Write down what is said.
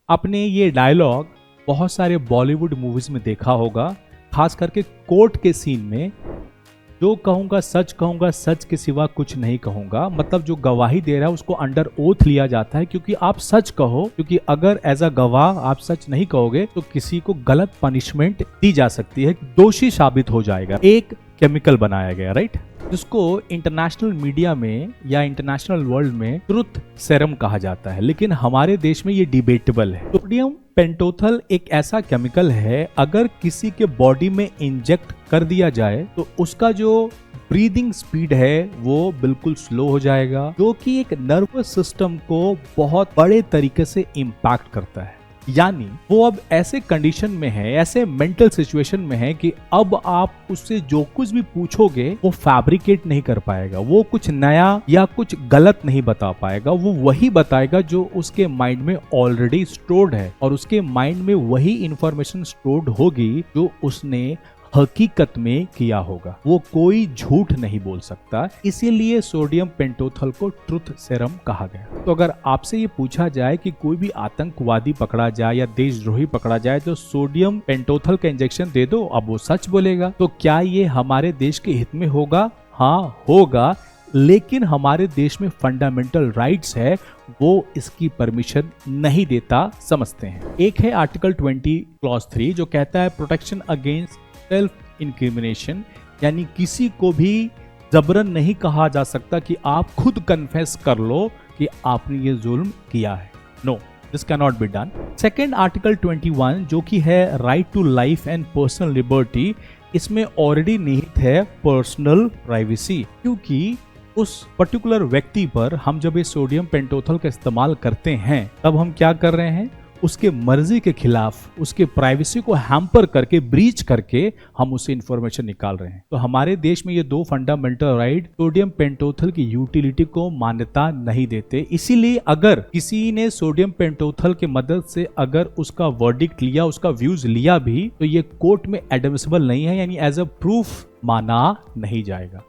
आपने ये डायलॉग बहुत सारे बॉलीवुड मूवीज में देखा होगा, खास करके कोर्ट के सीन में। जो कहूंगा सच के सिवा कुछ नहीं कहूंगा। मतलब जो गवाही दे रहा है उसको अंडर ओथ लिया जाता है क्योंकि आप सच कहो, क्योंकि अगर एज अ गवाह आप सच नहीं कहोगे तो किसी को गलत पनिशमेंट दी जा सकती है, दोषी साबित हो जाएगा। एक केमिकल बनाया गया, राइट, जिसको इंटरनेशनल मीडिया में या इंटरनेशनल वर्ल्ड में ट्रुथ सेरम कहा जाता है, लेकिन हमारे देश में ये डिबेटेबल है। सोडियम पेंटोथल एक ऐसा केमिकल है, अगर किसी के बॉडी में इंजेक्ट कर दिया जाए तो उसका जो ब्रीदिंग स्पीड है वो बिल्कुल स्लो हो जाएगा, जो कि एक नर्वस सिस्टम को बहुत बड़े तरीके से इम्पैक्ट करता है। यानी वो अब ऐसे कंडीशन में है, ऐसे मेंटल सिचुएशन में है कि अब आप उससे जो कुछ भी पूछोगे वो फैब्रिकेट नहीं कर पाएगा, वो कुछ नया या कुछ गलत नहीं बता पाएगा, वो वही बताएगा जो उसके माइंड में ऑलरेडी स्टोर्ड है, और उसके माइंड में वही इंफॉर्मेशन स्टोर्ड होगी जो उसने हकीकत में किया होगा। वो कोई झूठ नहीं बोल सकता, इसीलिए सोडियम पेंटोथल को ट्रुथ सेरम कहा गया। तो अगर आपसे ये पूछा जाए कि कोई भी आतंकवादी पकड़ा जाए या देशद्रोही पकड़ा जाए तो सोडियम पेंटोथल का इंजेक्शन दे दो, अब वो सच बोलेगा। तो क्या ये हमारे देश के हित में होगा? हाँ होगा, लेकिन हमारे देश में फंडामेंटल राइट्स है, वो इसकी परमिशन नहीं देता समझते हैं। एक है आर्टिकल 20 क्लॉज 3 जो कहता है प्रोटेक्शन अगेंस्ट सेल्फ इंक्रिमिनेशन, यानी किसी को भी जबरन नहीं कहा जा सकता कि आप खुद कन्फेस कर लो कि आपने ये जुल्म किया है। No, this can not be done. Second article 21 जो कि है right to life and personal liberty, इसमें ऑलरेडी निहित है पर्सनल प्राइवेसी, क्योंकि उस पर्टिकुलर व्यक्ति पर हम जब ये सोडियम पेंटोथल का इस्तेमाल करते हैं तब हम क्या कर रहे हैं, उसके मर्जी के खिलाफ उसके प्राइवेसी को हैम्पर करके, ब्रीच करके हम उससे इंफॉर्मेशन निकाल रहे हैं। तो हमारे देश में ये दो फंडामेंटल राइट सोडियम पेंटोथल की यूटिलिटी को मान्यता नहीं देते। इसीलिए अगर किसी ने सोडियम पेंटोथल के मदद से अगर उसका वर्डिक्ट लिया, उसका व्यूज लिया भी, तो ये कोर्ट में एडमिसिबल नहीं है, यानी एज अ प्रूफ माना नहीं जाएगा।